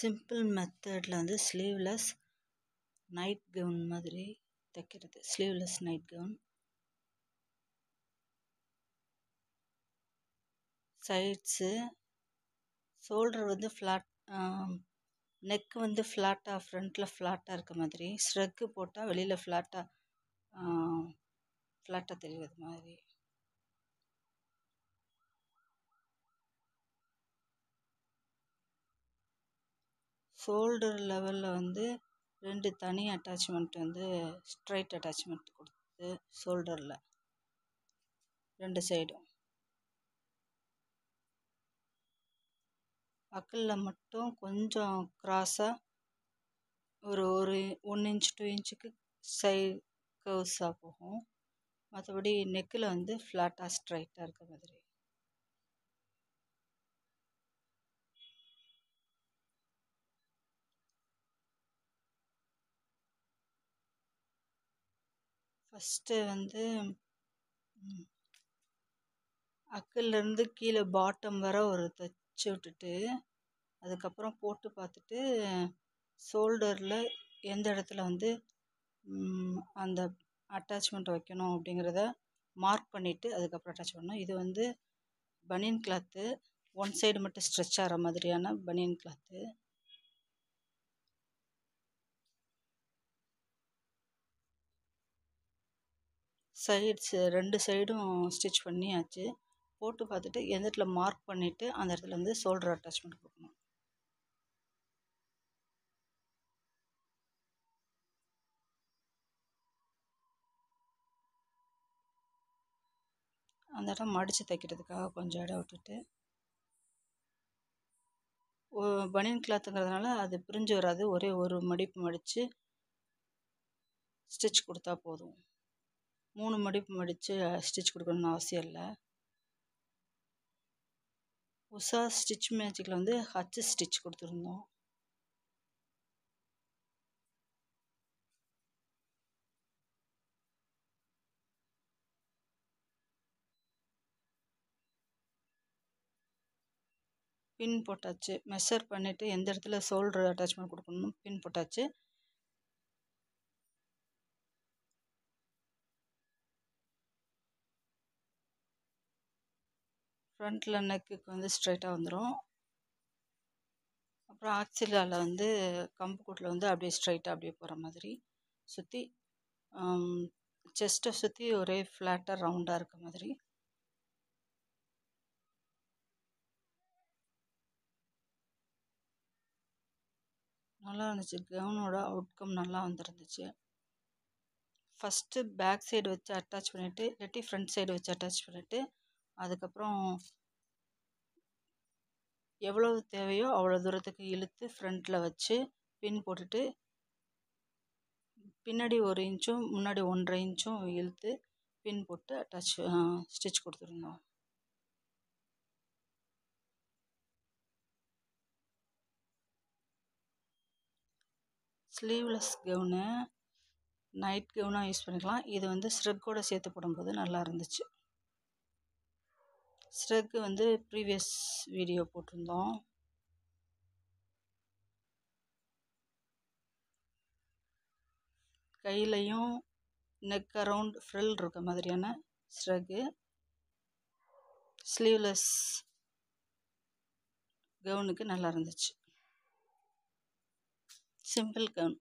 Simple மெத்தடில் வந்து sleeveless night gown மாதிரி தைக்கிறது. Sleeveless night gown. சைட்ஸு ஷோல்டர் வந்து ஃப்ளாட், நெக் வந்து ஃப்ளாட்டாக ஃப்ரண்ட்டில் ஃப்ளாட்டாக இருக்க மாதிரி, ஸ்ட்ரக்கு போட்டால் வெளியில் ஃப்ளாட்டாக தெரிகிறது மாதிரி. ஷோல்டர் லெவலில் வந்து 2 தனி அட்டாச்மெண்ட் வந்து ஸ்ட்ரைட் அட்டாச்மெண்ட் கொடுத்து ஷோல்டரில் 2 சைடும். அக்கலில் மட்டும் கொஞ்சம் கிராஸாக ஒரு 1 இன்ச் 2 இன்ச்சுக்கு சைட் கர்வ்ஸாக போகும். மற்றபடி நெக்கில் வந்து ஃப்ளாட்டாக ஸ்ட்ரைட்டாக இருக்க மாதிரி. ஃபஸ்ட்டு வந்து அக்கல்லேருந்து கீழே பாட்டம் வர ஒரு தைச்சி விட்டுட்டு, அதுக்கப்புறம் போட்டு பார்த்துட்டு ஷோல்டரில் எந்த இடத்துல வந்து அந்த அட்டாச்மெண்ட் வைக்கணும் அப்படிங்கிறத மார்க் பண்ணிவிட்டு அதுக்கப்புறம் அட்டாச் பண்ணணும். இது வந்து பனியன் கிளாத்து, ஒன் சைடு மட்டும் ஸ்ட்ரெச் ஆகிற மாதிரியான பனியன் கிளாத்து. சைட்ஸு 2 சைடும் ஸ்டிச் பண்ணியாச்சு. போட்டு பார்த்துட்டு எந்த இடத்துல மார்க் பண்ணிவிட்டு அந்த இடத்துல வந்து ஷோல்டர் அட்டாச்மெண்ட் கொடுக்கணும். அந்த இடம் மடித்து தைக்கிறதுக்காக கொஞ்சம் இடம் விட்டுட்டு, பனியன் கிளாத்துங்கிறதுனால அது பிரிஞ்சு வராது. ஒரே ஒரு மடிப்பு மடித்து ஸ்டிச் கொடுத்தா போதும். 3 மடிப்பு மடித்து ஸ்டிச் கொடுக்கணும்னு அவசியம் இல்லை. உஷா ஸ்டிச் மேஜிக்கில் வந்து ஹச் ஸ்டிச் கொடுத்துருந்தோம். பின் போட்டாச்சு. மெஷர் பண்ணிவிட்டு எந்த இடத்துல ஷோல்டர் அட்டாச்மெண்ட் கொடுக்கணும் பின் போட்டாச்சு. ஃப்ரண்ட்டில் நெக்குக்கு வந்து ஸ்ட்ரைட்டாக வந்துடும். அப்புறம் ஆக்சிலாவில் வந்து கம்பு கூட்டில் வந்து அப்படியே ஸ்ட்ரைட்டாக அப்படியே போகிற மாதிரி சுற்றி, செஸ்ட்டை சுற்றி ஒரே ஃப்ளாட்டாக ரவுண்டாக இருக்க மாதிரி. நல்லா இருந்துச்சு. கவுனோட அவுட்கம் நல்லா வந்துருந்துச்சு. ஃபஸ்ட்டு பேக் சைடு வச்சு அட்டாச் பண்ணிவிட்டு, இல்லாட்டி ஃப்ரண்ட் சைடு வச்சு அட்டாச் பண்ணிவிட்டு, அதுக்கப்புறம் எவ்வளவு தேவையோ அவ்வளோ தூரத்துக்கு இழுத்து ஃப்ரண்ட்டில் வச்சு பின் போட்டுட்டு, பின்னாடி 1 இன்ச்சும் முன்னாடி 1.5 இன்ச்சும் இழுத்து பின் போட்டு ஸ்டிச் கொடுத்துருந்தோம். ஸ்லீவ்லெஸ் கவுனு நைட் கவுனாக யூஸ் பண்ணிக்கலாம். இது வந்து ஸ்ட்ரக்கோடு சேர்த்து போடும்போது நல்லா இருந்துச்சு. ஸ்ட்ரக்கு வந்து ப்ரீவியஸ் வீடியோ போட்டிருந்தோம். கையிலையும் நெக் அரவுண்ட் ஃப்ரில் இருக்க மாதிரியான ஸ்ட்ரக்கு. ஸ்லீவ்லெஸ் கவுனுக்கு நல்லா இருந்துச்சு. Simple gown.